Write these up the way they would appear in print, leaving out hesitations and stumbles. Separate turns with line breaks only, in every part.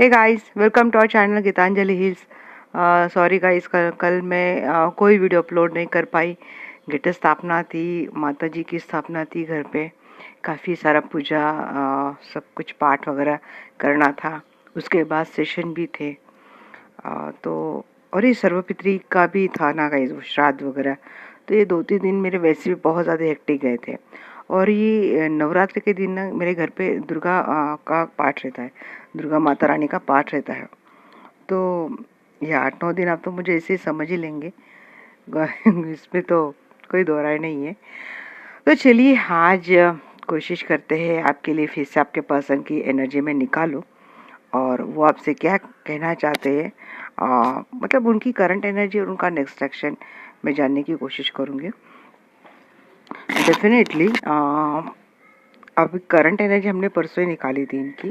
Hey guys, welcome to our channel Gitanjali hills. Sorry guys, कल मैं कोई वीडियो अपलोड नहीं कर पाई। घट स्थापना थी, माता जी की स्थापना थी घर पे। काफ़ी सारा पूजा सब कुछ पाठ वगैरह करना था। उसके बाद सेशन भी थे। तो और ये सर्वपितरी का भी था ना गाइस, वो श्राद्ध वगैरह। तो ये 2-3 दिन मेरे वैसे भी बहुत ज़्यादा हेक्टिक गए थे। और ये नवरात्र के दिन ना मेरे घर पे दुर्गा का पाठ रहता है, दुर्गा माता रानी का पाठ रहता है। तो ये 8-9 दिन आप तो मुझे ऐसे ही समझ ही लेंगे। इसमें तो कोई दो राय नहीं है। तो चलिए आज कोशिश करते हैं आपके लिए फिर से आपके पर्सन की एनर्जी में निकालूं और वो आपसे क्या कहना चाहते हैं, मतलब उनकी करंट एनर्जी और उनका नेक्स्ट एक्शन मैं जानने की कोशिश करूँगी। डेफिनेटली अभी करंट एनर्जी हमने परसों ही निकाली थी इनकी,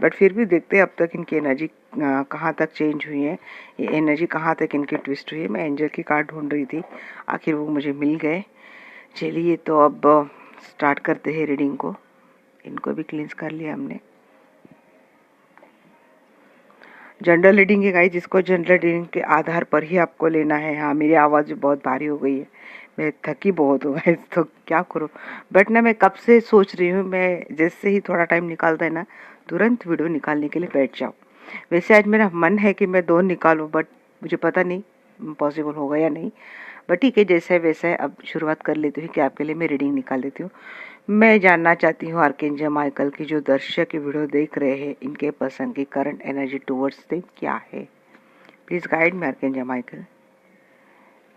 बट फिर भी देखते हैं अब तक इनकी एनर्जी कहाँ तक चेंज हुई है, ये एनर्जी कहाँ तक इनकी ट्विस्ट हुई है। मैं एंजल की कार्ड ढूंढ रही थी, आखिर वो मुझे मिल गए। चलिए तो अब स्टार्ट करते हैं रीडिंग को। इनको भी क्लींस कर लिया हमने। जनरल रीडिंग है गाइस, जिसको जनरल रीडिंग के आधार पर ही आपको लेना है। हाँ, मेरी आवाज़ भी बहुत भारी हो गई है, मैं थकी बहुत हूँ गाइस, तो क्या करूँ। बट ना मैं कब से सोच रही हूँ, मैं जैसे ही थोड़ा टाइम निकालता है ना तुरंत वीडियो निकालने के लिए बैठ जाऊँ। वैसे आज मेरा मन है कि मैं 2 निकालूँ, बट मुझे पता नहीं पॉसिबल होगा या नहीं। बट ठीक है, जैसा है वैसा है। अब शुरुआत कर लेती हूँ कि आपके लिए मैं रीडिंग निकाल देती हूँ। मैं जानना चाहती हूँ आर्कएंजल माइकल की जो दर्शक वीडियो देख रहे हैं, इनके पर्सन की करंट एनर्जी टुवर्ड्स देम क्या है। Please guide me archangel Michael.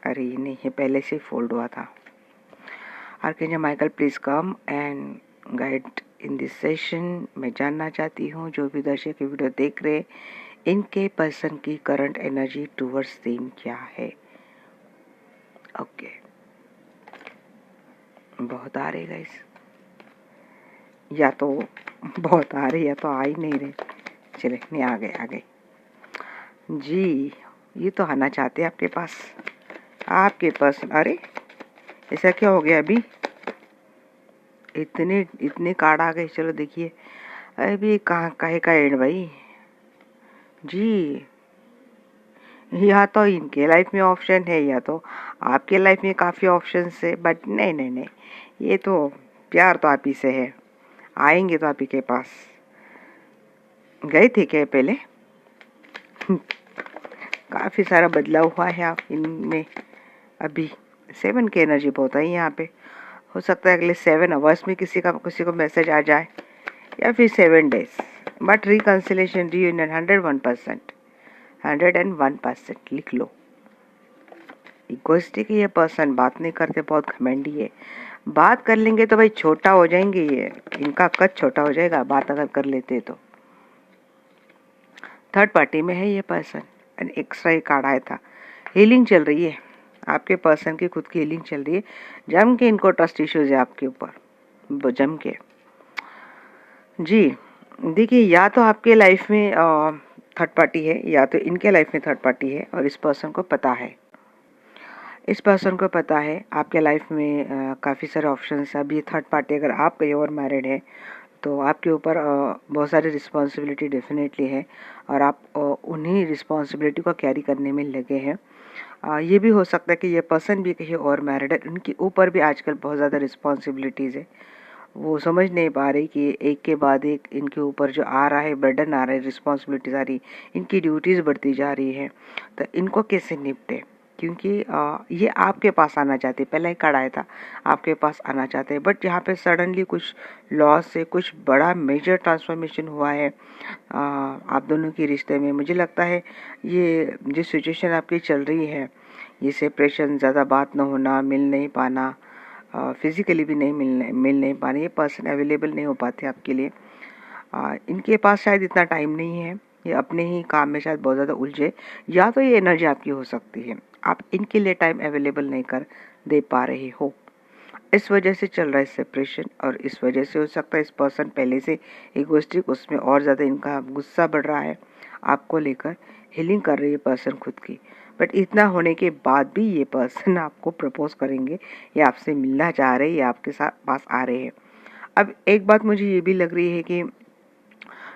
अरे ये नहीं है, पहले से ही फोल्ड हुआ था। Archangel Michael please come and guide in this session. मैं जानना चाहती हूँ जो भी दर्शक वीडियो देख रहे, इनके पर्सन की करंट एनर्जी टुवर्ड्स देम क्या है। ओके, बहुत आ रहे गाइस, या तो बहुत आ रहे या तो आ ही नहीं रहे। चले, नहीं आ गए जी। ये तो आना चाहते हैं आपके पास। अरे ऐसा क्या हो गया अभी, इतने कार्ड आ गए। चलो देखिए अभी कहाँ काहे का एंड भाई जी। या तो इनके लाइफ में ऑप्शन है या तो आपके लाइफ में काफ़ी ऑप्शन है, बट नहीं नहीं नहीं, ये तो प्यार तो आप ही से है। आएंगे तो आप ही के पास। गए थे क्या पहले? काफ़ी सारा बदलाव हुआ है आप इनमें अभी। 7 की एनर्जी बहुत है यहाँ पे। हो सकता है अगले 7 आवर्स में किसी को मैसेज आ जाए, या फिर 7 डेज। बट रिकन्सिलेशन रीयूनियन 101% लिख लो। इगोइस्टिक ये पर्सन, बात नहीं करते, बहुत घमंडी है। बात कर लेंगे तो भाई छोटा हो जाएंगे, ये इनका कद छोटा हो जाएगा बात अगर कर लेते तो। थर्ड पार्टी में है ये पर्सन। एक्स्ट्रा एक कार्ड आया था। हीलिंग चल रही है, आपके पर्सन की खुद की हीलिंग चल रही है। जम के इनको ट्रस्ट इश्यूज है आपके ऊपर, जम के जी। देखिए, या तो आपके लाइफ में थर्ड पार्टी है, या तो इनके लाइफ में थर्ड पार्टी है और इस पर्सन को पता है। इस पर्सन को पता है आपके लाइफ में काफ़ी सारे ऑप्शंस हैं। अब ये थर्ड पार्टी, अगर आप कहीं और मैरिड है तो आपके ऊपर बहुत सारी रिस्पॉन्सिबिलिटी डेफिनेटली है, और आप उन्हीं रिस्पॉन्सिबिलिटी को कैरी करने में लगे हैं। ये भी हो सकता है कि ये पर्सन भी कहीं और मैरिड है, उनके ऊपर भी आजकल बहुत ज़्यादा रिस्पॉन्सिबिलिटीज़ है। वो समझ नहीं पा रही कि एक के बाद एक इनके ऊपर जो आ रहा है, बर्डन आ रहा है, रिस्पॉन्सिबिलिटीज आ रही, इनकी ड्यूटीज़ बढ़ती जा रही है, तो इनको कैसे निपटे। क्योंकि ये आपके पास आना चाहते, पहला ही कार्ड आया था, आपके पास आना चाहते हैं। बट यहाँ पे सडनली कुछ लॉस से कुछ बड़ा मेजर ट्रांसफॉर्मेशन हुआ है आप दोनों के रिश्ते में। मुझे लगता है ये जो सिचुएशन आपकी चल रही है, ये सेपरेशन, ज़्यादा बात न होना, मिल नहीं पाना, फिजिकली भी नहीं मिल नहीं पाने, ये पर्सन अवेलेबल नहीं हो पाते आपके लिए। इनके पास शायद इतना टाइम नहीं है, ये अपने ही काम में शायद बहुत ज़्यादा उलझे, या तो ये एनर्जी आपकी हो सकती है, आप इनके लिए टाइम अवेलेबल नहीं कर दे पा रहे हो, इस वजह से चल रहा है सेपरेशन। और इस वजह से हो सकता है इस पर्सन पहले से इगोइस्टिक, उसमें और ज़्यादा इनका गुस्सा बढ़ रहा है आपको लेकर। हीलिंग कर रही है पर्सन खुद की, बट इतना होने के बाद भी ये पर्सन आपको प्रपोज करेंगे, ये आपसे मिलना चाह रहे हैं, ये आपके साथ पास आ रहे हैं। अब एक बात मुझे ये भी लग रही है कि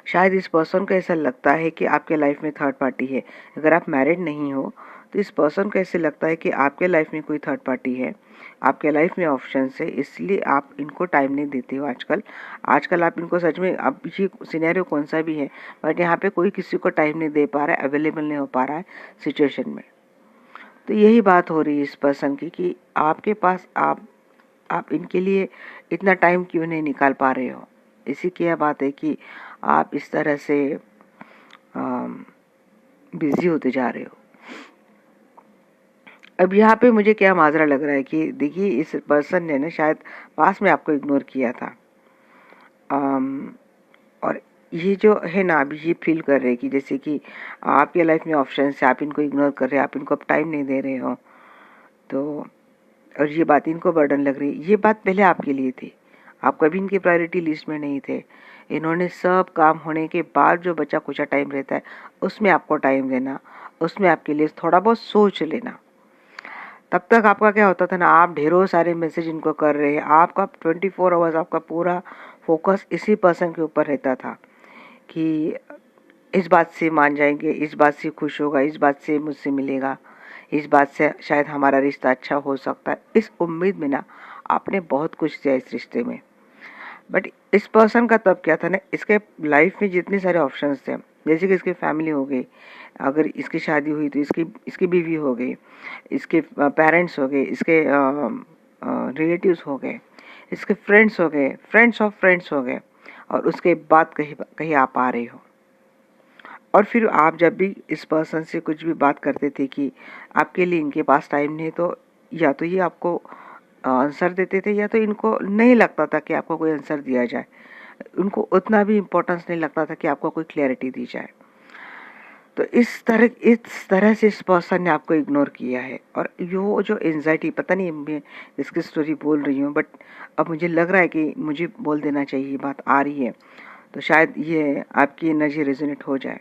शायद इस पर्सन को ऐसा लगता है कि आपके लाइफ में थर्ड पार्टी है। अगर आप मैरिड नहीं हो तो इस पर्सन को ऐसे लगता है कि आपके लाइफ में कोई थर्ड पार्टी है, आपके लाइफ में ऑप्शंस है, इसलिए आप इनको टाइम नहीं देते हो आजकल आप इनको सच में, अब ये सिनेरियो कौन सा भी है, बट यहाँ पे कोई किसी को टाइम नहीं दे पा रहा है, अवेलेबल नहीं हो पा रहा है सिचुएशन में। तो यही बात हो रही है इस पर्सन की कि आपके पास आप इनके लिए इतना टाइम क्यों नहीं निकाल पा रहे हो। इसी की यह बात है कि आप इस तरह से बिजी होते जा रहे हो। अब यहाँ पे मुझे क्या माजरा लग रहा है कि देखिए इस पर्सन ने ना शायद पास में आपको इग्नोर किया था, और ये जो है ना अभी ये फील कर रहे हैं कि जैसे कि आपके लाइफ में ऑप्शन है, आप इनको इग्नोर कर रहे हैं, आप इनको अब टाइम नहीं दे रहे हो, तो और ये बात इनको बर्डन लग रही है। ये बात पहले आपके लिए थी, आप कभी इनकी प्रायोरिटी लिस्ट में नहीं थे। इन्होंने सब काम होने के बाद जो बचा कुछ टाइम रहता है उसमें आपको टाइम देना, उसमें आपके लिए थोड़ा बहुत सोच लेना। तब तक आपका क्या होता था ना, आप ढेरों सारे मैसेज इनको कर रहे हैं, आपका 24 आवर्स आपका पूरा फोकस इसी पर्सन के ऊपर रहता था कि इस बात से मान जाएंगे, इस बात से खुश होगा, इस बात से मुझसे मिलेगा, इस बात से शायद हमारा रिश्ता अच्छा हो सकता है। इस उम्मीद में ना आपने बहुत कुछ किया इस रिश्ते में। बट इस पर्सन का तब क्या था ना, इसके लाइफ में जितने सारे ऑप्शंस थे, जैसे कि इसकी फैमिली हो गई, अगर इसकी शादी हुई तो इसकी बीवी हो गई, इसके पेरेंट्स हो गए, इसके रिलेटिव्स हो गए, इसके फ्रेंड्स हो गए, फ्रेंड्स ऑफ फ्रेंड्स हो गए, और उसके बाद कहीं आप आ रहे हो। और फिर आप जब भी इस पर्सन से कुछ भी बात करते थे कि आपके लिए इनके पास टाइम नहीं, तो या तो ये आपको आंसर देते थे, या तो इनको नहीं लगता था कि आपको कोई आंसर दिया जाए, उनको उतना भी इम्पोर्टेंस नहीं लगता था कि आपको कोई क्लैरिटी दी जाए। तो इस तरह से इस पर्सन ने आपको इग्नोर किया है। और यो जो एंजाइटी, पता नहीं मैं इसकी स्टोरी बोल रही हूँ, बट अब मुझे लग रहा है कि मुझे बोल देना चाहिए, ये बात आ रही है, तो शायद ये आपकी एनर्जी रेजोनेट हो जाए।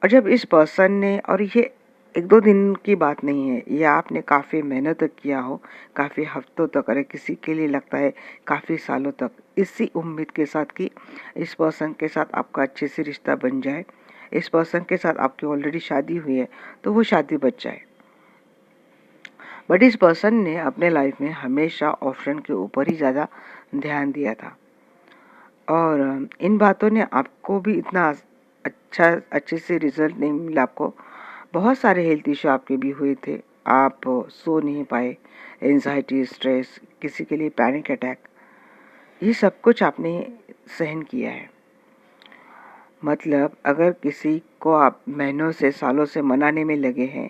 और जब इस पर्सन ने, और ये एक दो दिन की बात नहीं है, ये आपने काफ़ी मेहनत किया हो, काफ़ी हफ्तों तक, अरे किसी के लिए लगता है काफ़ी सालों तक, इसी उम्मीद के साथ कि इस पर्सन के साथ आपका अच्छे से रिश्ता बन जाए, इस पर्सन के साथ आपकी ऑलरेडी शादी हुई है तो वो शादी बच जाए। बट इस पर्सन ने अपने लाइफ में हमेशा ऑप्शन के ऊपर ही ज़्यादा ध्यान दिया था, और इन बातों ने आपको भी इतना अच्छे से रिजल्ट नहीं मिला। आपको बहुत सारे हेल्थ इश्यू आपके भी हुए थे, आप सो नहीं पाए, एंजाइटी, स्ट्रेस, किसी के लिए पैनिक अटैक, ये सब कुछ आपने सहन किया है। मतलब अगर किसी को आप महीनों से सालों से मनाने में लगे हैं,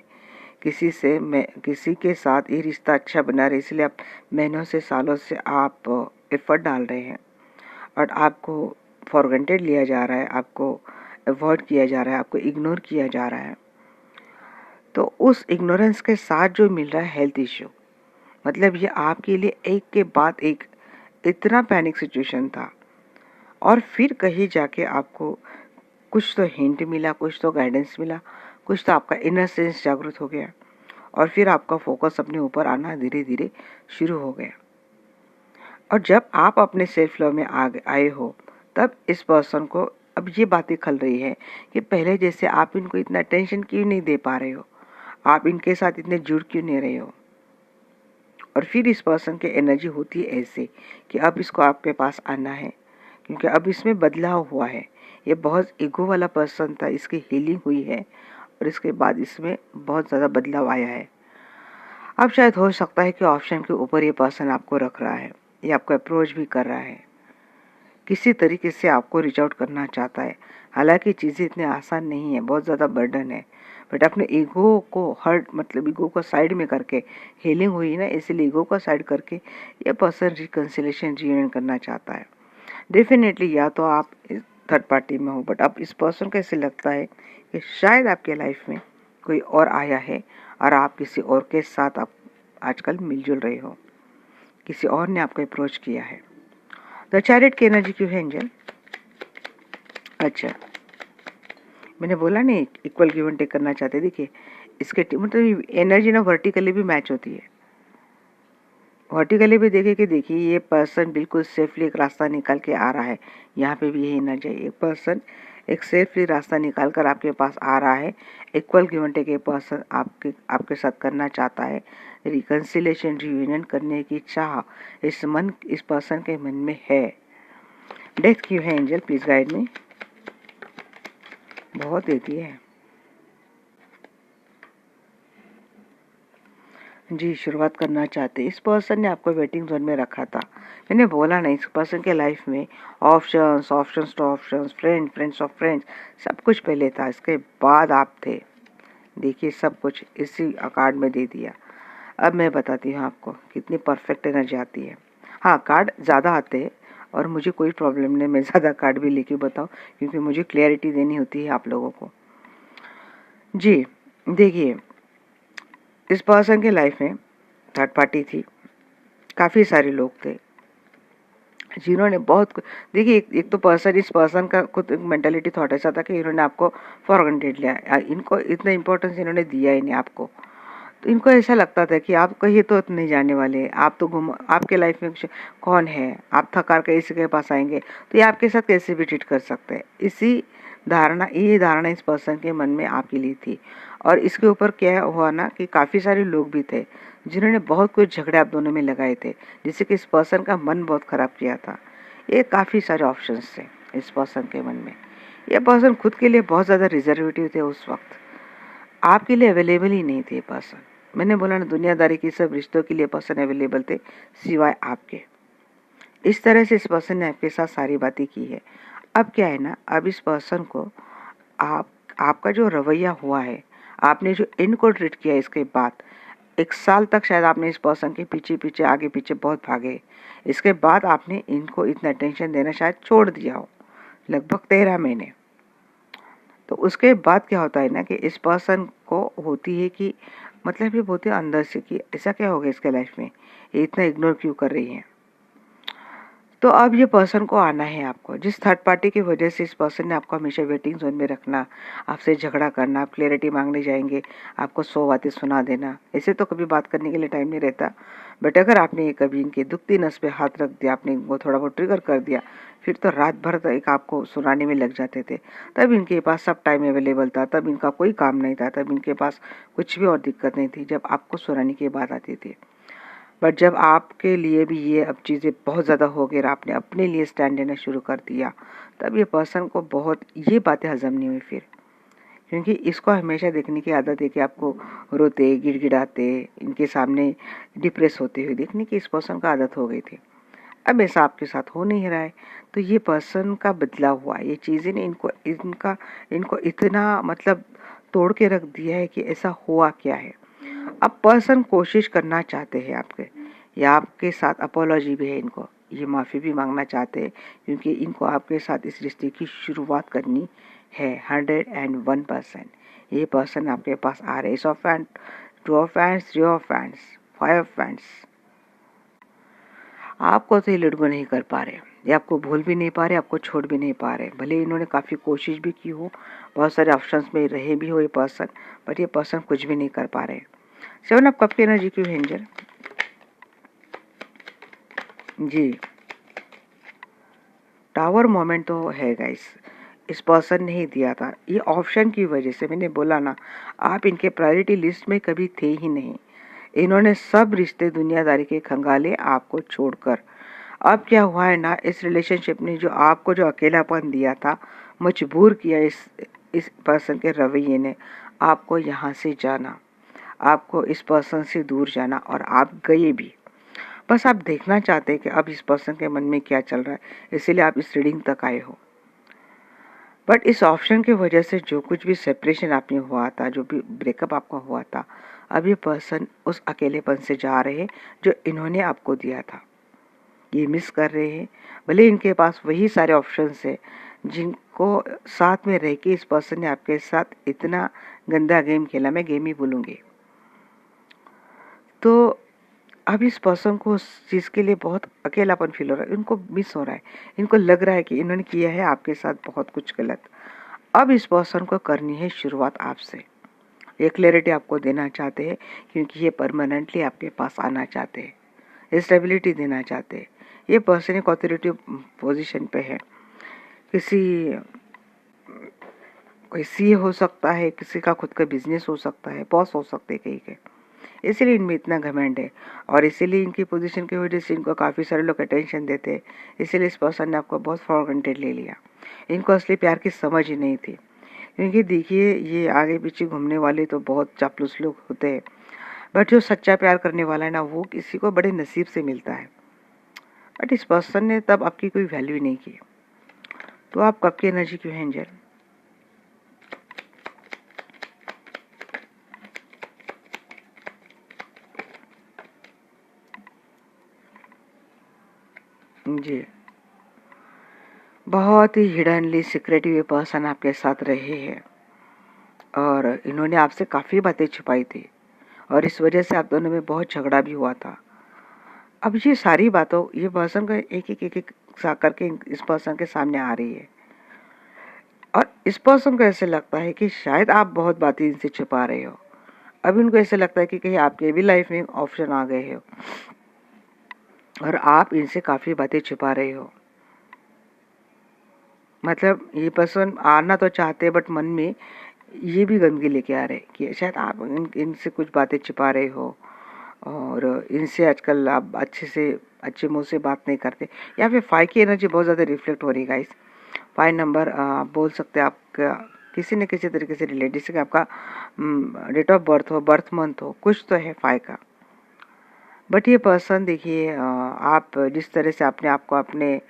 किसी के साथ ये रिश्ता अच्छा बना रहे, इसलिए आप महीनों से सालों से आप एफर्ट डाल रहे हैं, और आपको फॉर ग्रांटेड लिया जा रहा है, आपको अवॉइड किया जा रहा है, आपको इग्नोर किया जा रहा है, तो उस इग्नोरेंस के साथ जो मिल रहा है हेल्थ इश्यू, मतलब ये आपके लिए एक के बाद एक इतना पैनिक सिचुएशन था। और फिर कहीं जाके आपको कुछ तो हिंट मिला, कुछ तो गाइडेंस मिला, कुछ तो आपका इनर सेंस जागृत हो गया, और फिर आपका फोकस अपने ऊपर आना धीरे धीरे शुरू हो गया। और जब आप अपने सेल्फ लव में आए हो, तब इस पर्सन को अब ये बातें खल रही है कि पहले जैसे आप इनको इतना टेंशन क्यों नहीं दे पा रहे हो, आप इनके साथ इतने जुड़ क्यों नहीं रहे हो। और फिर इस पर्सन की एनर्जी होती है ऐसे कि अब इसको आपके पास आना है, क्योंकि अब इसमें बदलाव हुआ है। ये बहुत ईगो वाला पर्सन था, इसकी हीलिंग हुई है, और इसके बाद इसमें बहुत ज़्यादा बदलाव आया है। अब शायद हो सकता है कि ऑप्शन के ऊपर ये पर्सन आपको रख रहा है, ये आपको अप्रोच भी कर रहा है, किसी तरीके से आपको रीच आउट करना चाहता है। हालांकि चीज़ें इतनी आसान नहीं है, बहुत ज़्यादा बर्डन है, बट अपने ईगो को हर्ट, मतलब ईगो को साइड में करके, हीलिंग हुई ना, इसलिए ईगो को साइड करके ये पर्सन रिकन्सिलेशन रीयूनियन करना चाहता है। डेफिनेटली या तो आप थर्ड पार्टी में हो, बट अब इस पर्सन को ऐसे लगता है कि शायद आपके लाइफ में कोई और आया है, और आप किसी और के साथ आप आजकल मिलजुल रहे हो, किसी और ने आपको अप्रोच किया है। द चैरियट की एनर्जी क्यों है एंजल? अच्छा, मैंने बोला नहीं इक्वल गिव एंड टेक करना चाहते। देखिए इसके मतलब एनर्जी ना वर्टिकली भी मैच होती है, वर्टिकली भी देखिए कि देखिए ये पर्सन बिल्कुल सेफली एक रास्ता निकाल के आ रहा है। यहाँ पे भी यही ना चाहिए, एक पर्सन एक सेफली रास्ता निकाल कर आपके पास आ रहा है। इक्वल गिव एंड टेक ये पर्सन आपके साथ करना चाहता है। रिकंसिलेशन रियूनियन करने की चाह इस पर्सन के मन में है। डेथ क्यों है एंजल, प्लीज गाइड मी। बहुत देती है जी। शुरुआत करना चाहते, इस पर्सन ने आपको वेटिंग जोन में रखा था। मैंने बोला ना, इस पर्सन के लाइफ में options options two options, friends of friends, सब कुछ पहले था, इसके बाद आप थे। देखिए सब कुछ इसी कार्ड में दे दिया। अब मैं बताती हूँ आपको कितनी परफेक्ट एनर्जी आती है। हाँ, कार्ड ज़्यादा आते हैं और मुझे कोई प्रॉब्लम नहीं, मैं ज़्यादा कार्ड भी लेके बताऊँ, क्योंकि मुझे क्लैरिटी देनी होती है आप लोगों को। जी देखिए, इस पर्सन के लाइफ में थर्ड पार्टी थी, काफ़ी सारे लोग थे जिन्होंने बहुत देखिए एक तो पर्सन, इस पर्सन का खुद मेंटालिटी थॉट ऐसा था कि इन्होंने आपको फॉर ग्रांटेड लिया, इनको इतना इंपॉर्टेंस इन्होंने दिया ही नहीं आपको। तो इनको ऐसा लगता था कि आप कहीं तो नहीं जाने वाले, आप तो घूम, आपके लाइफ में कौन है, आप थकार के इसी के पास आएंगे तो ये आपके साथ कैसे भी ट्रीट कर सकते हैं। ये धारणा इस पर्सन के मन में आपके लिए थी। और इसके ऊपर क्या हुआ ना कि काफ़ी सारे लोग भी थे जिन्होंने बहुत कुछ झगड़े आप दोनों में लगाए थे, जिससे कि इस पर्सन का मन बहुत ख़राब किया था। ये काफ़ी सारे ऑप्शंस थे इस पर्सन के मन में। ये पर्सन खुद के लिए बहुत ज़्यादा रिजर्वेटिव थे उस वक्त, आपके लिए अवेलेबल ही नहीं थे ये पर्सन। मैंने बोला ना, दुनियादारी की सब रिश्तों के लिए पर्सन अवेलेबल थे सिवाय आपके। इस तरह से इस पर्सन ने आपके साथ सारी बातें की है। अब क्या है ना, अब इस पर्सन को आपका जो रवैया हुआ है, आपने जो इनको ट्रीट किया, इसके बाद 1 साल तक शायद आपने इस पर्सन के पीछे पीछे आगे पीछे बहुत भागे। इसके बाद आपने इनको इतना टेंशन देना शायद छोड़ दिया हो, लगभग 13 महीने। तो उसके बाद क्या होता है ना कि इस पर्सन को होती है कि मतलब ये बोलते हैं अंदर से कि ऐसा क्या हो गया इसके लाइफ में, ये इतना इग्नोर क्यों कर रही है। तो अब ये पर्सन को आना है आपको, जिस थर्ड पार्टी की वजह से इस पर्सन ने आपको हमेशा वेटिंग जोन में रखना, आपसे झगड़ा करना, आप क्लैरिटी मांगने जाएंगे, आपको 100 बातें सुना देना। ऐसे तो कभी बात करने के लिए टाइम नहीं रहता, बट अगर आपने कभी इनकी दुखती नस पे हाथ रख दिया, आपने वो थोड़ा बहुत ट्रिगर कर दिया, फिर तो रात भर एक आपको सुनाने में लग जाते थे। तब इनके पास सब टाइम अवेलेबल था, तब इनका कोई काम नहीं था, तब इनके पास कुछ भी और दिक्कत नहीं थी जब आपको सुनाने की बात आती थी। बट जब आपके लिए भी ये अब चीज़ें बहुत ज़्यादा हो गई, आपने अपने लिए स्टैंड लेना शुरू कर दिया, तब ये पर्सन को बहुत ये बातें हजम नहीं हुई फिर, क्योंकि इसको हमेशा देखने की आदत है कि आपको रोते गिड़गिड़ाते, इनके सामने डिप्रेस होते हुए देखने की इस पर्सन का आदत हो गई थी। अब ऐसा आपके साथ हो नहीं रहा है, तो ये पर्सन का बदलाव हुआ, ये चीज़ें ने इनको इतना मतलब तोड़ के रख दिया है कि ऐसा हुआ क्या है। अब पर्सन कोशिश करना चाहते हैं आपके, या आपके साथ अपोलॉजी भी है इनको, ये माफ़ी भी मांगना चाहते हैं, क्योंकि इनको आपके साथ इस रिश्ते की शुरुआत करनी है 101%। ये पर्सन आपके पास आ रहे, 1 of hand, 2 of hands, 3 of hands, 5 of hands. आपको तो ये लड़को नहीं कर पा रहे, ये आपको भूल भी नहीं पा रहे, आपको छोड़ भी नहीं पा रहे। भले इन्होंने काफ़ी कोशिश भी की हो, बहुत सारे ऑप्शंस में रहे भी हो ये पर्सन, बट ये पर्सन कुछ भी नहीं कर पा रहे। 7 ऑफ कप की एनर्जी क्यों है एंजल? जी, टावर मोमेंट तो है गाइस, इस पर्सन ने ही दिया था। ये ऑप्शन की वजह से, मैंने बोला ना, आप इनके प्रायोरिटी लिस्ट में कभी थे ही नहीं। इन्होंने सब रिश्ते दुनियादारी के खंगाले आपको छोड़कर। अब क्या हुआ है ना, इस रिलेशनशिप ने जो आपको जो अकेलापन दिया था, मजबूर किया इस पर्सन के रवैये ने आपको यहाँ से जाना, आपको इस पर्सन से दूर जाना, और आप गए भी। बस आप देखना चाहते हैं कि अब इस पर्सन के मन में क्या चल रहा है, इसीलिए आप इस रीडिंग तक आए हो। बट इस ऑप्शन की वजह से जो कुछ भी सेपरेशन आपने हुआ था, जो भी ब्रेकअप आपका हुआ था, अब ये पर्सन उस अकेलेपन से जा रहे हैं जो इन्होंने आपको दिया था, ये मिस कर रहे हैं। भले इनके पास वही सारे ऑप्शंस है जिनको साथ में रह के इस पर्सन ने आपके साथ इतना गंदा गेम खेला, मैं गेम ही बोलूँगी। तो अब इस पर्सन को उस चीज़ के लिए बहुत अकेलापन फील हो रहा है, इनको मिस हो रहा है, इनको लग रहा है कि इन्होंने किया है आपके साथ बहुत कुछ गलत। अब इस पर्सन को करनी है शुरुआत आपसे, ये क्लैरिटी आपको देना चाहते हैं, क्योंकि ये परमानेंटली आपके पास आना चाहते हैं। स्टेबिलिटी देना चाहते हैं। ये पर्सन एक ऑथोरिटी पोजीशन पे है, कोई सीए हो सकता है, किसी का खुद का बिजनेस हो सकता है, बॉस हो सकते हैं कहीं के। इसीलिए इनमें इतना घमंड है और इसीलिए इनकी पोजीशन की वजह से इनको काफ़ी सारे लोग अटेंशन देते हैं। इसीलिए इस पर्सन ने आपको बहुत फॉर ग्रांटेड ले लिया। इनको असली प्यार की समझ ही नहीं थी, क्योंकि देखिए ये आगे पीछे घूमने वाले तो बहुत चापलूस लोग होते हैं, बट जो सच्चा प्यार करने वाला है ना, वो किसी को बड़े नसीब से मिलता है। बट इस पर्सन ने तब आपकी कोई वैल्यू नहीं की। तो आप कब की एनर्जी क्यों है एंजल? जी, बहुत ही हिडनली सीक्रेटिव ये पर्सन आपके साथ रहे हैं और इन्होंने आपसे काफ़ी बातें छुपाई थी और इस वजह से आप दोनों में बहुत झगड़ा भी हुआ था। अब ये सारी बातों ये पर्सन को एक सा करके इस पर्सन के सामने आ रही है और इस पर्सन को ऐसे लगता है कि शायद आप बहुत बातें इनसे छुपा रहे हो। अब इनको ऐसे लगता है कि कहीं आपके भी लाइफ में ऑप्शन आ गए हो और आप इनसे काफ़ी बातें छुपा रहे हो। मतलब ये पर्सन आना तो चाहते हैं बट मन में ये भी गंदगी लेके आ रहे हैं कि शायद आप इनसे कुछ बातें छिपा रहे हो और इनसे आजकल आप अच्छे मुंह से बात नहीं करते। या फिर 5 की एनर्जी बहुत ज़्यादा रिफ्लेक्ट हो रही है गाइस। 5 नंबर आप बोल सकते हैं आपका किसी न किसी तरीके से रिलेटेड, जैसे कि आपका डेट ऑफ बर्थ हो, बर्थ मंथ हो, कुछ तो है 5 का। बट ये पर्सन देखिए आप जिस तरह से आपने आपको अपने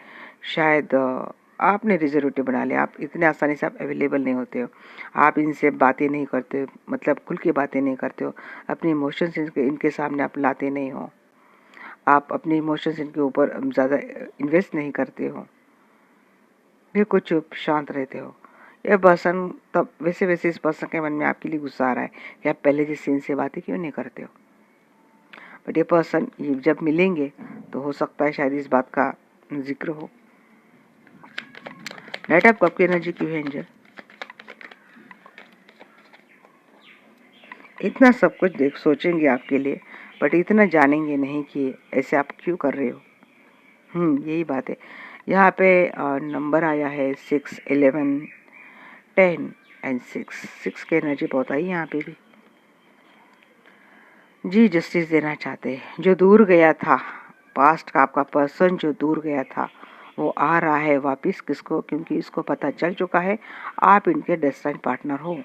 शायद आपने रिजर्वेटिव बना लिया, आप इतने आसानी से आप अवेलेबल नहीं होते हो, आप इनसे बातें नहीं करते हो, मतलब खुल के बातें नहीं करते हो, अपने इमोशंस इनके सामने आप लाते नहीं हो, आप अपने इमोशंस इनके ऊपर ज़्यादा इन्वेस्ट नहीं करते हो, बिल्कुल चुप शांत रहते हो। यह पर्सन तब वैसे इस पर्सन के मन में आपके लिए गुस्सा आ रहा है कि आप पहले जिस सीन से बातें क्यों नहीं करते हो। बट ये पर्सन ये जब मिलेंगे तो हो सकता है शायद इस बात का जिक्र हो। राइट, आप कब की एनर्जी क्यों है एंजल? इतना सब कुछ सोचेंगे आपके लिए, बट इतना जानेंगे नहीं कि ऐसे आप क्यों कर रहे हो। यही बात है। यहाँ पे नंबर आया है 6, 11, 10 एंड 6 की एनर्जी बहुत आई यहाँ पे भी। जी, जस्टिस देना चाहते हैं। जो दूर गया था, पास्ट का आपका पर्सन जो दूर गया था, वो आ रहा है वापस। किसको? क्योंकि इसको पता चल चुका है आप इनके डेस्टिनी पार्टनर हो।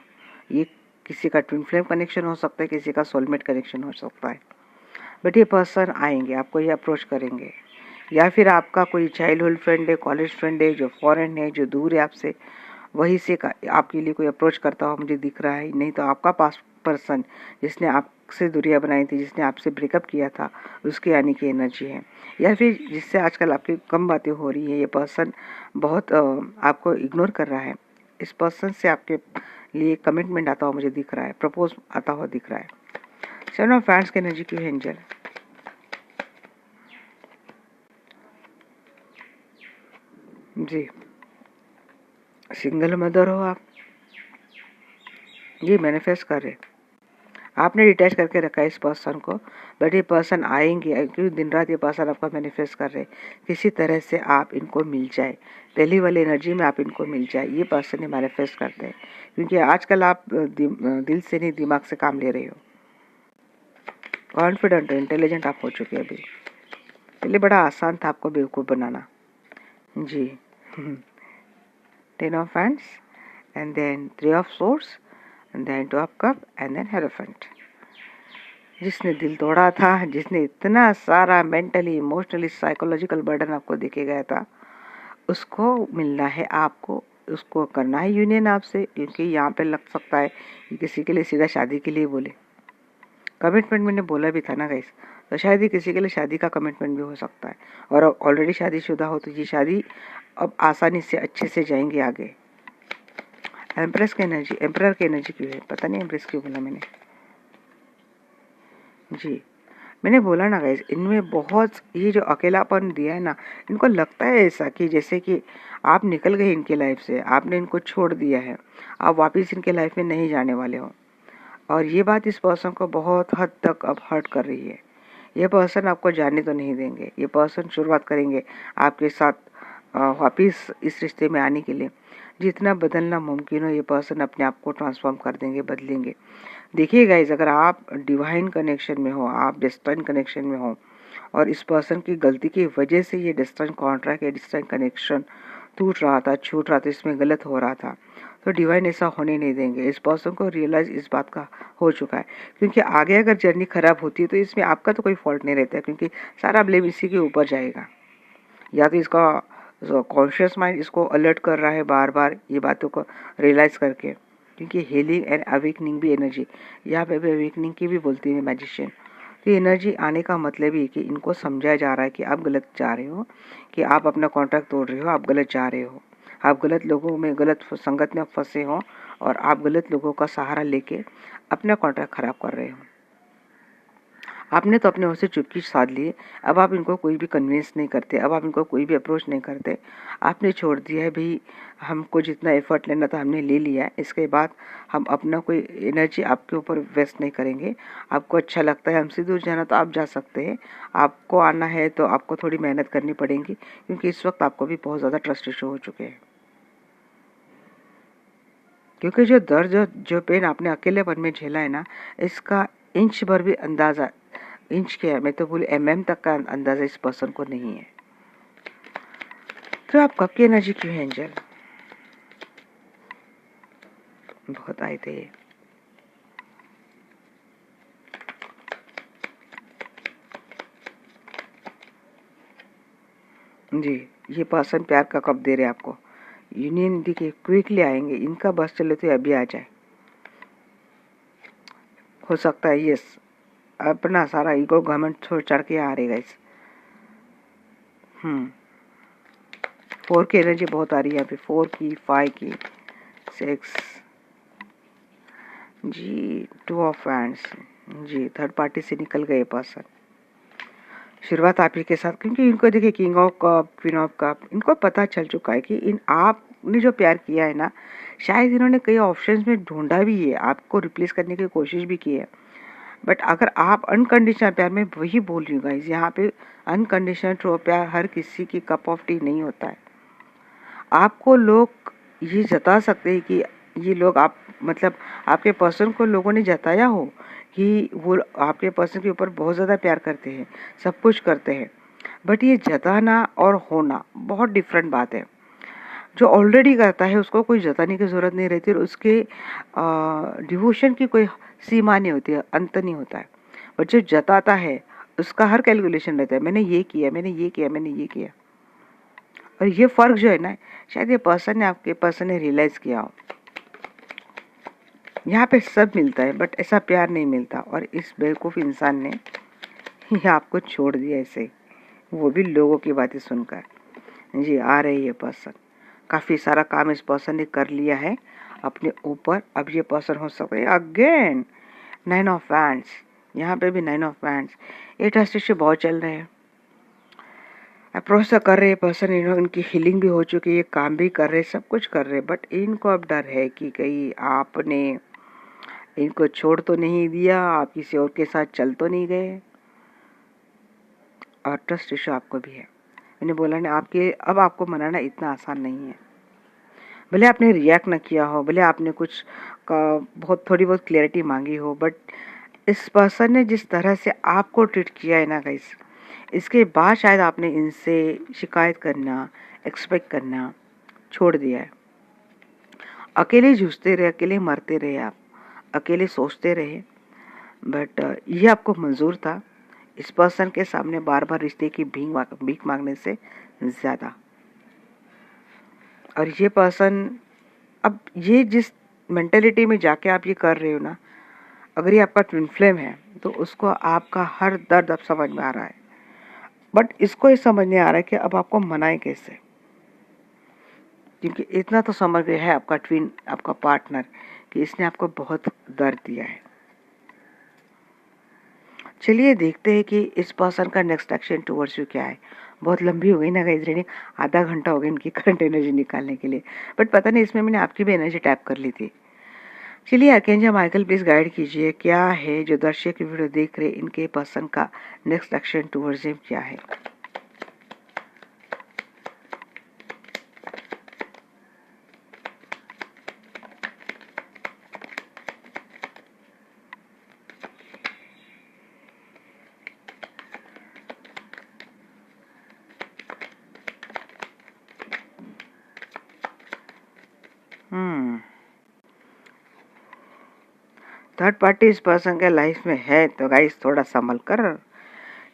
ये किसी का ट्विन फ्लेम कनेक्शन हो सकता है, किसी का सोलमेट कनेक्शन हो सकता है। बट ये पर्सन आएंगे, आपको ये अप्रोच करेंगे, या फिर आपका कोई चाइल्डहुड फ्रेंड है, कॉलेज फ्रेंड है, जो फॉरेन है, जो दूर है आपसे, वहीं से आपके लिए कोई अप्रोच करता हुआ मुझे दिख रहा है। नहीं तो आपका पास्ट पर्सन जिसने आपसे दूरियां बनाई थी, जिसने आपसे ब्रेकअप किया था, उसकी आने की एनर्जी है। या फिर जिससे आजकल आपकी कम बातें हो रही है, ये पर्सन बहुत आपको इग्नोर कर रहा है। इस पर्सन से आपके लिए कमिटमेंट आता हुआ मुझे दिख रहा है, प्रपोज आता हुआ दिख रहा है। 7 ऑफ फैंड्स की एनर्जी क्यों है एंजल? जी, सिंगल मदर हो आप, ये मैनिफेस्ट कर रहे, आपने डिटैच करके रखा है इस पर्सन को, बट ये पर्सन आएंगे, क्योंकि दिन रात ये पर्सन आपका मैनिफेस्ट कर रहे हैं किसी तरह से आप इनको मिल जाए, पहली वाली एनर्जी में आप इनको मिल जाए। ये पर्सन ये मैनिफेस्ट करते हैं, क्योंकि आजकल आप दिल से नहीं दिमाग से काम ले रहे हो, कॉन्फिडेंट हो, इंटेलिजेंट आप हो चुके हैं अभी। पहले बड़ा आसान था आपको बेवकूफ़ बनाना। जी 10 of hands and then 3 of swords and then 2 of cup and then hierophant. जिसने दिल तोड़ा था, जिसने इतना सारा मेंटली, इमोशनली, साइकोलॉजिकल बर्डन आपको देके गया था, उसको मिलना है आपको, उसको करना है यूनियन आपसे। क्योंकि यहाँ पे लग सकता है कि किसी के लिए सीधा शादी के लिए बोले, कमिटमेंट मैंने बोला भी था ना गाइस, तो शायद ही किसी के लिए शादी का कमिटमेंट भी हो सकता है। और ऑलरेडी शादीशुदा हो तो ये शादी अब आसानी से अच्छे से जाएंगे आगे। एम्प्रेस की एनर्जी, एम्परर की एनर्जी क्यों है? पता नहीं एम्प्रेस क्यों बोला मैंने। जी, मैंने बोला ना गाइस, इनमें बहुत ये जो अकेलापन दिया है ना, इनको लगता है ऐसा कि जैसे कि आप निकल गए इनके लाइफ से, आपने इनको छोड़ दिया है, आप वापस इनके लाइफ में नहीं जाने वाले हो। और ये बात इस पर्सन को बहुत हद तक अब हर्ट कर रही है। ये पर्सन आपको जाने तो नहीं देंगे। ये पर्सन शुरुआत करेंगे आपके साथ वापिस इस रिश्ते में आने के लिए। जितना बदलना मुमकिन हो ये पर्सन अपने आप को ट्रांसफॉर्म कर देंगे, बदलेंगे। देखिए गाइज, अगर आप डिवाइन कनेक्शन में हो, आप डिस्टाइन कनेक्शन में हो और इस पर्सन की गलती की वजह से ये डिस्टेंस कॉन्ट्रैक्ट या डिस्टेंस कनेक्शन टूट रहा था, छूट रहा था, इसमें गलत हो रहा था, तो डिवाइन ऐसा होने नहीं देंगे। इस पर्सन को रियलाइज इस बात का हो चुका है, क्योंकि आगे अगर जर्नी खराब होती है तो इसमें आपका तो कोई फॉल्ट नहीं रहता है, क्योंकि सारा ब्लेम इसी के ऊपर जाएगा। या तो इसका कॉन्शियस माइंड इसको अलर्ट कर रहा है बार बार ये बातों को रियलाइज करके, क्योंकि हीलिंग एंड अवेकनिंग भी एनर्जी, यहाँ पे भी अवेकनिंग की भी बोलती है मैजिशियन। तो एनर्जी आने का मतलब ही कि इनको समझाया जा रहा है कि आप गलत जा रहे हो, कि आप अपना कॉन्ट्रैक्ट तोड़ रहे हो, आप गलत जा रहे हो, आप गलत लोगों में, गलत संगत में फंसे हो और आप गलत लोगों का सहारा लेके अपना कॉन्ट्रैक्ट खराब कर रहे हो। आपने तो अपने ओर से चुटकी साध ली, अब आप इनको कोई भी कन्विंस नहीं करते, अब आप इनको कोई भी अप्रोच नहीं करते, आपने छोड़ दिया है भाई, हमको जितना एफर्ट लेना था हमने ले लिया है, इसके बाद हम अपना कोई एनर्जी आपके ऊपर वेस्ट नहीं करेंगे। आपको अच्छा लगता है हमसे दूर जाना तो आप जा सकते हैं, आपको आना है तो आपको थोड़ी मेहनत करनी पड़ेगी, क्योंकि इस वक्त आपको भी बहुत ज़्यादा ट्रस्ट इशू हो चुके हैं। क्योंकि जो दर्द, जो पेन आपने अकेलेपन में झेला है ना, इसका इंच भर भी अंदाज़ा, इंच क्या है, मैं तो बोले MM तक का अंदाजा इस पर्सन को नहीं है। तो आप कब की एनर्जी क्यों है एंजल? बहुत आए थे जी। ये पर्सन प्यार का कब दे रहे आपको? यूनियन देखिए क्विकली आएंगे, इनका बस चले तो अभी आ जाए। हो सकता है ये अपना सारा ईगो घमंड छोड़ चढ़ के आ रहे गाइस। 4 की एनर्जी बहुत आ रही है यहाँ पे, 4 की, 5 की, 6 जी, 2 ऑफ हैंड्स जी। थर्ड पार्टी से निकल गए पर्सन। शुरुआत आप ही के साथ, क्योंकि इनको देखिए king of cup, queen of cup, इनको पता चल चुका है कि इन आपने जो प्यार किया है ना, शायद इन्होंने कई ऑप्शंस में ढूंढा भी है, आपको रिप्लेस करने की कोशिश भी की है, बट अगर आप अनकंडीशनल प्यार में, वही बोल रही हूँ गाइस, यहाँ पे अनकंडीशनल ट्रू प्यार हर किसी की कप ऑफ टी नहीं होता है। आपको लोग ये जता सकते हैं कि ये लोग आप, मतलब आपके पर्सन को लोगों ने जताया हो कि वो आपके पर्सन के ऊपर बहुत ज़्यादा प्यार करते हैं, सब कुछ करते हैं, बट ये जताना और होना बहुत डिफरेंट बात है। जो ऑलरेडी करता है उसको कोई जताने की ज़रूरत नहीं रहती, और उसके डिवोशन की कोई सीमा नहीं होती है, अंत नहीं होता है। बट जो जताता है उसका हर कैलकुलेशन रहता है, मैंने ये किया, मैंने ये किया, मैंने ये किया। और ये फ़र्क जो है ना, शायद ये पर्सन ने, आपके पर्सन ने रियलाइज़ किया हो। यहाँ पे सब मिलता है बट ऐसा प्यार नहीं मिलता, और इस बेवकूफ़ इंसान ने ये आपको छोड़ दिया ऐसे, वो भी लोगों की बातें सुनकर। जी, आ रही है पर्सन, काफ़ी सारा काम इस पर्सन ने कर लिया है अपने ऊपर। अब ये पर्सन हो सकता है अगेन 9 ऑफ हैंड्स, यहाँ पे भी 9 ऑफ हैंड्स। ये ट्रस्ट इश्यू बहुत चल रहे हैं, अप्रोच तो कर रहे हैं पर्सन, इनकी हीलिंग भी हो चुकी है, ये काम भी कर रहे हैं, सब कुछ कर रहे हैं, बट इनको अब डर है कि कहीं आपने इनको छोड़ तो नहीं दिया, आप किसी और के साथ चल तो नहीं गए। और ट्रस्ट इशू आपको भी है, मैंने बोला ना, आपके अब आपको मनाना इतना आसान नहीं है। भले आपने रिएक्ट ना किया हो, भले आपने कुछ का बहुत थोड़ी बहुत क्लैरिटी मांगी हो, बट इस पर्सन ने जिस तरह से आपको ट्रीट किया है ना गाइस, इसके बाद शायद आपने इनसे शिकायत करना, एक्सपेक्ट करना छोड़ दिया है। अकेले जूझते रहे, अकेले मरते रहे, आप अकेले सोचते रहे, बट ये आपको मंजूर था इस पर्सन के सामने बार बार रिश्ते की भीख मांगने से ज़्यादा। और ये पर्सन, अब ये जिस मेंटेलिटी में जाके आप ये कर रहे हो ना, अगर ये आपका ट्विन फ्लेम है तो उसको आपका हर दर्द अब समझ में आ रहा है, बट इसको ये समझ नहीं आ रहा है कि अब आपको मनाए कैसे, क्योंकि इतना तो समझ गया है आपका ट्विन, आपका पार्टनर, कि इसने आपको बहुत दर्द दिया है। चलिए देखते हैं कि इस पर्सन का नेक्स्ट एक्शन टुवर्ड्स यू क्या है। बहुत लंबी हो गई ना गाइस रीडिंग, आधा घंटा हो गया इनकी करंट एनर्जी निकालने के लिए, बट पता नहीं इसमें मैंने आपकी भी एनर्जी टैप कर ली थी। चलिए आर्कएंजल माइकल प्लीज गाइड कीजिए, क्या है जो दर्शक वीडियो देख रहे इनके पर्सन का नेक्स्ट एक्शन टुवर्ड्स हिम क्या है। थर्ड पार्टी इस पर्सन के लाइफ में है तो गाइस थोड़ा संभल कर,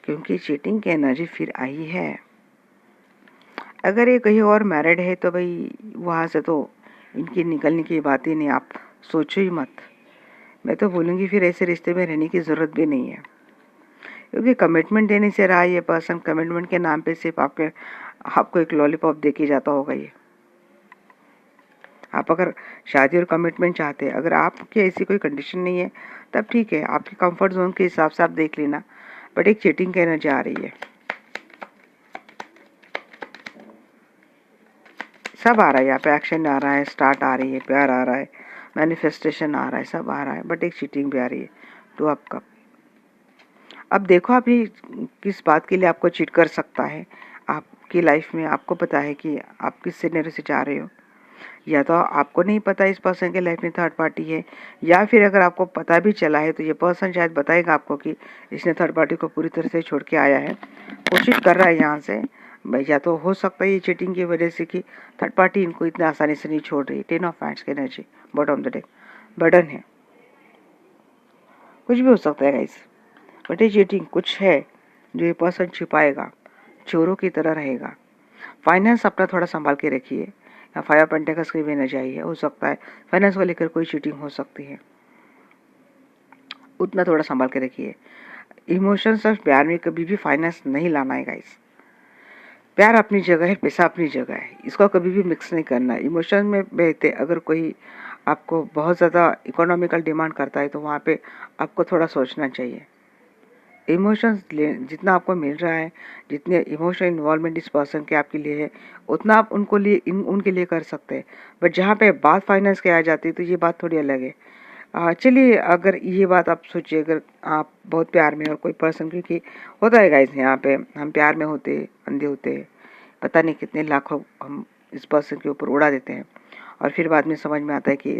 क्योंकि चीटिंग की एनर्जी फिर आई है। अगर ये कहीं और मैरिड है तो भाई वहाँ से तो इनकी निकलने की बात ही नहीं, आप सोचो ही मत। मैं तो बोलूँगी फिर ऐसे रिश्ते में रहने की ज़रूरत भी नहीं है, क्योंकि कमिटमेंट देने से रहा ये पर्सन, कमिटमेंट के नाम पे सिर्फ आपको एक लॉलीपॉप दे के जाता होगा ये। आप अगर शादी और कमिटमेंट चाहते हैं, अगर आपकी ऐसी कोई कंडीशन नहीं है तब ठीक है, आपके कंफर्ट जोन के हिसाब से आप देख लेना, बट एक चीटिंग की एनर्जी आ रही है। सब आ रहा है यहाँ पे, एक्शन आ रहा है, स्टार्ट आ रही है, प्यार आ रहा है, मैनिफेस्टेशन आ रहा है, सब आ रहा है, बट एक चीटिंग भी आ रही है। Two of cup. अब देखो आप ये किस बात के लिए आपको चीट कर सकता है। आपकी लाइफ में आपको पता है कि आप किस सिनेरियो से जा रहे हो, या तो आपको नहीं पता इस पर्सन के लाइफ में थर्ड पार्टी है, या फिर अगर आपको पता भी चला है तो ये पर्सन शायद बताएगा आपको कि इसने थर्ड पार्टी को पूरी तरह से छोड़ के आया है, कोशिश कर रहा है यहाँ से। या तो हो सकता है ये चीटिंग की वजह से कि थर्ड पार्टी इनको इतना आसानी से नहीं छोड़ रही। 10 ऑफ हैंड्स की energy bottom of the deck, burden है, कुछ भी हो सकता है गाइस, बट ये चीटिंग कुछ है जो ये पर्सन छिपाएगा, चोरों की तरह रहेगा। फाइनेंस अपना थोड़ा संभाल के रखिए, या 5 पेंटिकल्स की भी एनर्जी आई है, हो सकता है फाइनेंस को लेकर कोई चीटिंग हो सकती है, उतना थोड़ा संभाल के रखिए। इमोशंस और प्यार में कभी भी फाइनेंस नहीं लाना है गाइस। प्यार अपनी जगह है, पैसा अपनी जगह है, इसको कभी भी मिक्स नहीं करना। इमोशन में बहते अगर कोई आपको बहुत ज़्यादा इकोनॉमिकल डिमांड करता है तो वहाँ पे आपको थोड़ा सोचना चाहिए। इमोशंस जितना आपको मिल रहा है, जितने इमोशनल इन्वॉल्वमेंट इस पर्सन के आपके लिए है, उतना आप उनके लिए कर सकते हैं। बट जहाँ पे बात फाइनेंस की आ जाती है तो ये बात थोड़ी अलग है। चलिए अगर ये बात आप सोचिए, अगर आप बहुत प्यार में और कोई पर्सन, क्योंकि होता है गाइस यहाँ पे हम प्यार में होते अंधे होते, पता नहीं कितने लाखों हम इस पर्सन के ऊपर उड़ा देते हैं, और फिर बाद में समझ में आता है कि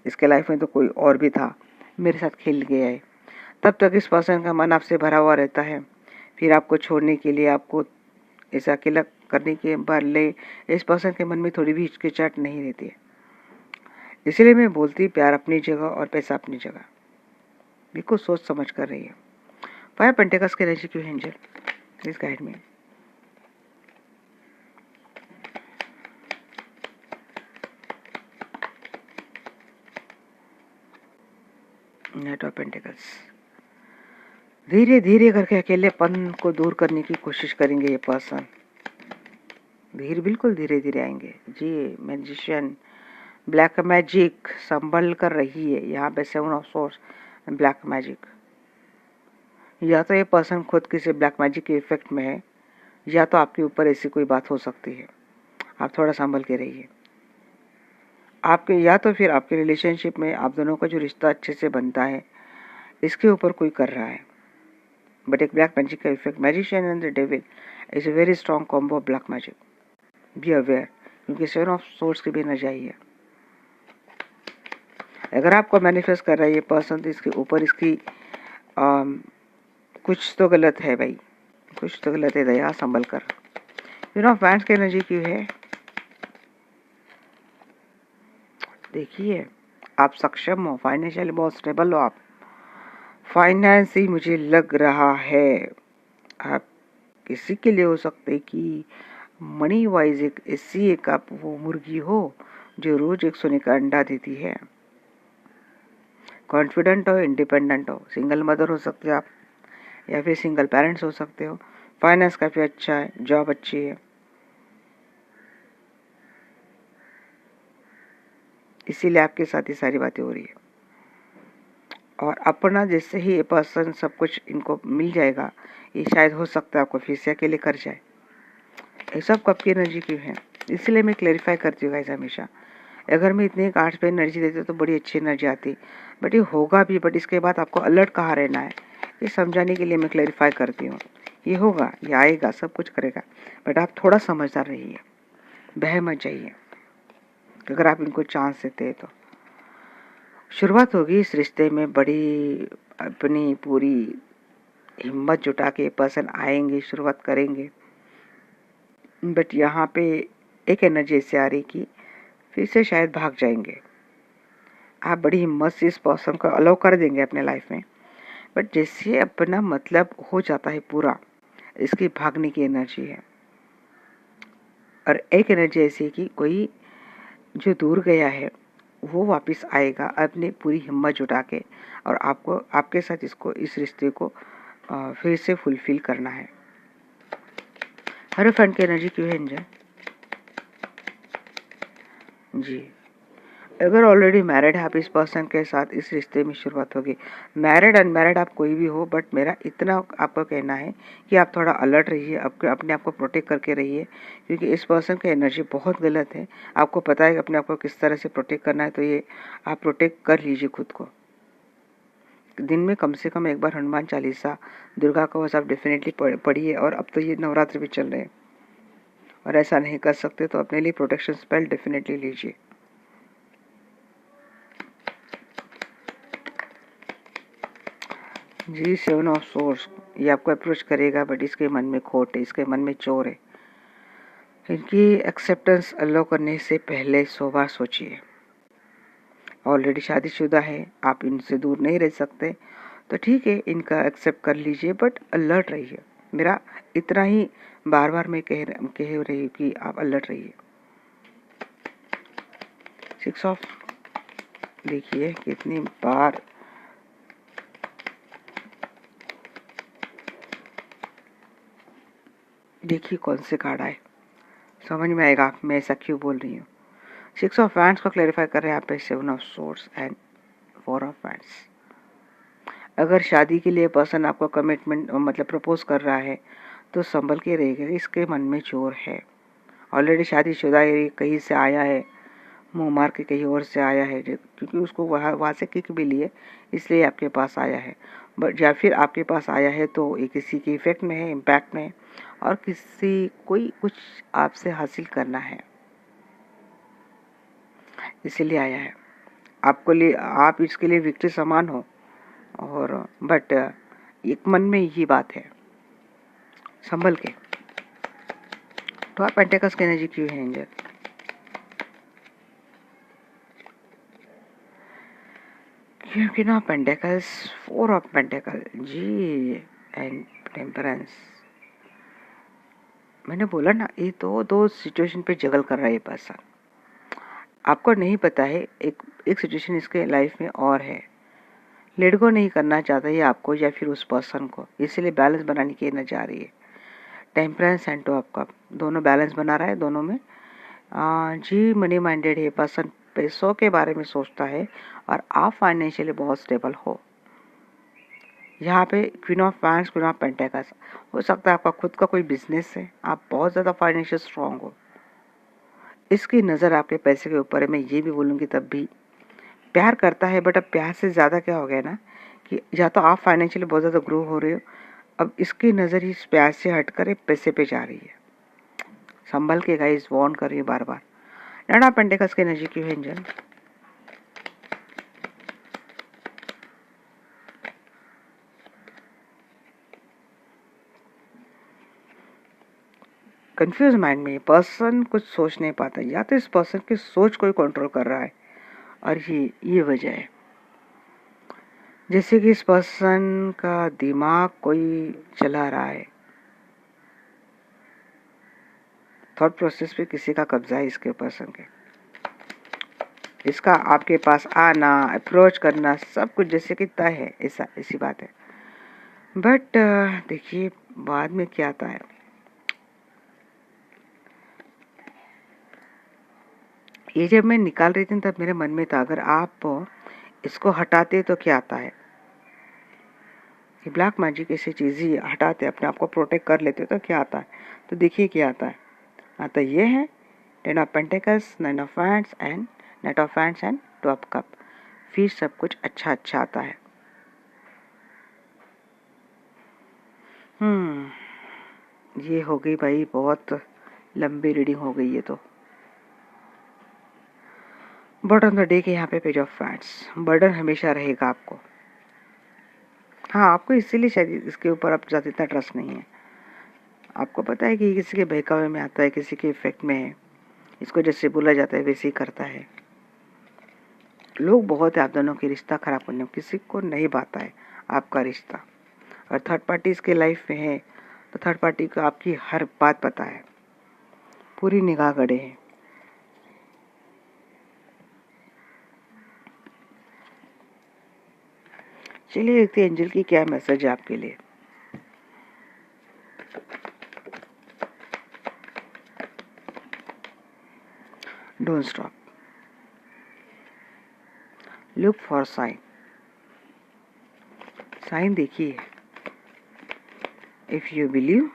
इसके लाइफ में तो कोई और भी था, मेरे साथ खेल गया है। तब तक इस पर्सन का मन आपसे भरा हुआ रहता है, फिर आपको छोड़ने के लिए, आपको ऐसा अकेला करने के बदले इस पर्सन के मन में थोड़ी भी हिचकिचाहट नहीं रहती है। इसलिए मैं बोलती, प्यार अपनी जगह और पैसा अपनी जगह, बिल्कुल सोच समझ कर रही है। 5 पेंटिकल्स के एनर्जी क्यों एंजल प्लीज गाइड में। Night of pentacles. धीरे धीरे करके अकेलेपन को दूर करने की कोशिश करेंगे ये पर्सन, बिल्कुल धीरे धीरे आएंगे जी। मैजिशियन, ब्लैक मैजिक संभल कर रही है यहाँ पे, 7 ऑफ सोर्स, ब्लैक मैजिक। या तो ये पर्सन खुद किसी ब्लैक मैजिक के इफेक्ट में है, या तो आपके ऊपर ऐसी कोई बात हो सकती है, आप थोड़ा संभल के रहिए। आपके या तो फिर आपके रिलेशनशिप में आप दोनों का जो रिश्ता अच्छे से बनता है, इसके ऊपर कोई कर रहा है, बट एक ब्लैक मैजिक का effect, magician and the devil is a very strong combo of black magic, be aware, क्योंकि 7 ऑफ सोर्स की भी एनर्जी आई है। अगर आपको मैनिफेस्ट कर रहा है ये पर्सन तो इसके ऊपर इसकी कुछ तो गलत है भाई, कुछ तो गलत है, दया संभल कर। फैंस की एनर्जी क्यों है, देखिए आप सक्षम हो, फाइनेंशियली बहुत स्टेबल हो आप। फाइनेंस ही मुझे लग रहा है आप किसी के लिए हो सकते कि मनी वाइज एक ऐसी एक आप वो मुर्गी हो जो रोज एक सोने का अंडा देती है। कॉन्फिडेंट हो, इंडिपेंडेंट हो, सिंगल मदर हो सकते हो आप, या फिर सिंगल पेरेंट्स हो सकते हो। फाइनेंस काफ़ी अच्छा है, जॉब अच्छी है, इसीलिए आपके साथ ये सारी बातें हो रही है। और अपना जैसे ही ये पर्सन सब कुछ इनको मिल जाएगा, ये शायद हो सकता है आपको फिर से अकेले कर जाए। ये सब कब की एनर्जी क्यों है, इसलिए मैं क्लेरिफाई करती हूँ गाइस हमेशा। अगर मैं इतने कार्ड्स पे एनर्जी देती हूँ तो बड़ी अच्छी एनर्जी आती, बट ये होगा भी, बट इसके बाद आपको अलर्ट कहाँ रहना है, ये समझाने के लिए मैं क्लैरिफाई करती हूँ। ये होगा, ये आएगा, सब कुछ करेगा, बट आप थोड़ा समझदार रहिए, बह मत जाइए। अगर आप इनको चांस देते हैं तो शुरुआत होगी इस रिश्ते में, बड़ी अपनी पूरी हिम्मत जुटा के पर्सन आएंगे, शुरुआत करेंगे, बट यहाँ पे एक एनर्जी ऐसे आ रही कि फिर से शायद भाग जाएंगे। आप बड़ी हिम्मत से इस पर्सन को अलाउ कर देंगे अपने लाइफ में, बट जैसे अपना मतलब हो जाता है पूरा, इसकी भागने की एनर्जी है। और एक एनर्जी ऐसी है कि कोई जो दूर गया है वो वापस आएगा अपनी पूरी हिम्मत जुटा के, और आपको आपके साथ इस रिश्ते को फिर से फुलफिल करना है। हर फ्रेंड की एनर्जी क्यों है एंजल जी? अगर ऑलरेडी मैरिड है आप इस पर्सन के साथ, इस रिश्ते में शुरुआत होगी। मैरिड अनमैरिड आप कोई भी हो, बट मेरा इतना आपको कहना है कि आप थोड़ा अलर्ट रहिए, अपने आप को प्रोटेक्ट करके रहिए, क्योंकि इस पर्सन की एनर्जी बहुत गलत है। आपको पता है कि अपने आप को किस तरह से प्रोटेक्ट करना है, तो ये आप प्रोटेक्ट कर लीजिए खुद को। दिन में कम से कम एक बार हनुमान चालीसा, दुर्गा कवच आप डेफिनेटली पढ़िए। और अब तो ये नवरात्र भी चल रहे हैं, और ऐसा नहीं कर सकते तो अपने लिए प्रोटेक्शन स्पेल डेफिनेटली लीजिए। जी, 7 ऑफ सोर्स, ये आपको अप्रोच करेगा, बट इसके मन में खोट है, इसके मन में चोर है। इनकी एक्सेप्टेंस अलाउ करने से पहले 100 बार सोचिए। ऑलरेडी शादीशुदा है, आप इनसे दूर नहीं रह सकते, तो ठीक है, इनका एक्सेप्ट कर लीजिए, बट अलर्ट रहिए। मेरा इतना ही बार बार मैं कह रही हूँ कि आप अलर्ट रहिए। 6 ऑफ, देखिए कितनी बार देखिए कौन से कार्ड आए, समझ में आएगा मैं ऐसा क्यों बोल रही हूँ। 6 ऑफ वैंड्स को क्लैरिफाई कर रहे हैं आप पे 7 of source and 4 of wands. अगर शादी के लिए पर्सन आपको कमिटमेंट मतलब प्रपोज कर रहा है तो संभल के रहेगा, इसके मन में चोर है। ऑलरेडी शादीशुदा है, कहीं से आया है, मुंह मार के कहीं और से आया है, क्योंकि उसको वहाँ से किक भी लिए, इसलिए आपके पास आया है। बट या फिर आपके पास आया है तो ये किसी के इफेक्ट में है, इम्पैक्ट में है, और कोई कुछ आपसे हासिल करना है, इसीलिए आया है। आप इसके लिए विक्ट्री समान हो, और बट एक मन में यही बात है, संभल के। तो आप पेंटेकल्स की एनर्जी क्यों है एंजल? क्योंकि ना पेंटेकल्स, 4 ऑफ पेंटेकल जी एंड टेम्परेंस। मैंने बोला ना, ये तो दो सिचुएशन पे जगल कर रहा है ये पर्सन। आपको नहीं पता है एक सिचुएशन इसके लाइफ में और है, लेट गो नहीं करना चाहता है आपको या फिर उस पर्सन को, इसीलिए बैलेंस बनाने की एनर्जी आ रही है। टेम्परेंस एंड 2 ऑफ कप, दोनों बैलेंस बना रहा है, दोनों में जी मनी माइंडेड है पर्सन, पैसों के बारे में सोचता है, और आप फाइनेंशियली बहुत स्टेबल हो। यहाँ पे queen of wands, queen of pentacles, हो सकता है आपका खुद का कोई बिजनेस है, आप बहुत ज़्यादा फाइनेंशियल स्ट्रांग हो, इसकी नज़र आपके पैसे के ऊपर है। मैं ये भी बोलूँगी तब भी प्यार करता है, बट अब प्यार से ज़्यादा क्या हो गया ना कि या तो आप फाइनेंशियली बहुत ज़्यादा ग्रो हो रहे हो, अब इसकी नज़र इस प्यार से हट कर पैसे पे जा रही है। संभल के गाइस, वार्न कर रही है बार बार। नाइन ऑफ पेंटेकल्स की एनर्जी क्यों है एंजल? कंफ्यूज माइंड में पर्सन कुछ सोच नहीं पाता, या तो इस पर्सन की सोच कोई कंट्रोल कर रहा है, और ये वजह है। जैसे कि इस पर्सन का दिमाग कोई चला रहा है, थॉट प्रोसेस पे किसी का कब्जा है इसके पर्सन के। इसका आपके पास आना, अप्रोच करना, सब कुछ जैसे कि तय है, ऐसी बात है। बट देखिए बाद में क्या आता है। ये जब मैं निकाल रही थी तब मेरे मन में था, अगर आप इसको हटाते तो क्या आता है। ये ब्लैक मैजिक ऐसी चीज़ ही हटाते, अपने आप को प्रोटेक्ट कर लेते तो क्या आता है। तो देखिए क्या आता है, आता ये है 10 of pentacles, 9 of wands and night of hands and two of cup, फिर सब कुछ अच्छा अच्छा आता है। ये हो गई भाई, बहुत लंबी रीडिंग हो गई ये तो। बॉटम ऑफ द डे के यहाँ पे पेज ऑफ फैंड्स, बर्डन हमेशा रहेगा आपको। हाँ, आपको इसीलिए शायद इसके ऊपर आप ज़्यादा इतना ट्रस्ट नहीं है। आपको पता है कि किसी के बहकावे में आता है, किसी के इफेक्ट में है, इसको जैसे बोला जाता है वैसे ही करता है। लोग बहुत है आप दोनों के रिश्ता खराब करने में, किसी को नहीं भाता है आपका रिश्ता। और थर्ड पार्टी इसके लाइफ में है तो थर्ड पार्टी को आपकी हर बात पता है, पूरी निगाह गड़े हैं। चलिए देखते हैं एंजल की क्या मैसेज है आपके लिए। Don't stop, look for sign, sign देखिए। इफ यू बिलीव,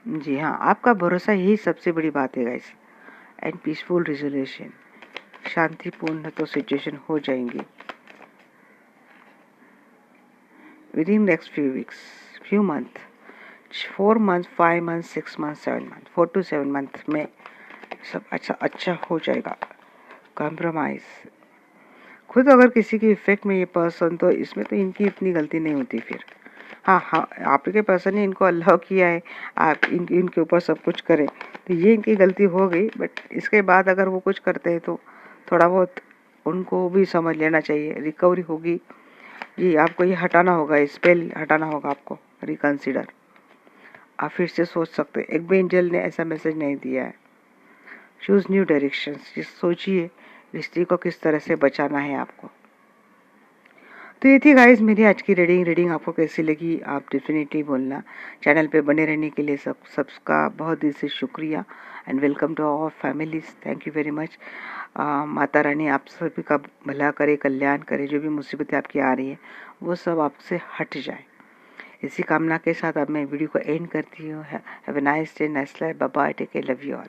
जी हाँ, आपका भरोसा यही सबसे बड़ी बात है गाइस। एंड पीसफुल रिजोल्यूशन, शांतिपूर्ण तो सिचुएशन हो जाएंगी with in next few weeks, few month, 4 month, 5 month, 6 month, 7 month, 4 to 7 month में सब अच्छा हो जाएगा। कॉम्प्रोमाइज, खुद अगर किसी के इफेक्ट में ये पर्सन, तो इसमें तो इनकी इतनी गलती नहीं होती फिर। हाँ हाँ, आपके पर्सन ने इनको अल्लाह किया है, आप इनके ऊपर सब कुछ करें, तो ये इनकी गलती हो गई। बट इसके बाद अगर वो कुछ करते हैं तो थोड़ा बहुत उनको भी समझ लेना चाहिए, रिकवरी होगी। जी, आपको ये हटाना होगा, स्पेल हटाना होगा आपको, रिकंसिडर। आप फिर से सोच सकते हैं, एक भी एंजल ने ऐसा मैसेज नहीं दिया है। चूज न्यू डायरेक्शंस, सोचिए रिश्ते को किस तरह से बचाना है आपको। तो ये थी गाइस मेरी आज की रीडिंग आपको कैसी लगी आप डेफिनेटली बोलना। चैनल पे बने रहने के लिए सबका बहुत दिल से शुक्रिया and welcome to our families. Thank you very much. माता रानी आप सभी का भला करे, कल्याण करे, जो भी मुसीबतें आपकी आ रही है वो सब आपसे हट जाए। इसी कामना के साथ अब मैं वीडियो को एंड करती हूँ। Have a nice day, nice life, bye bye, take care, love you all.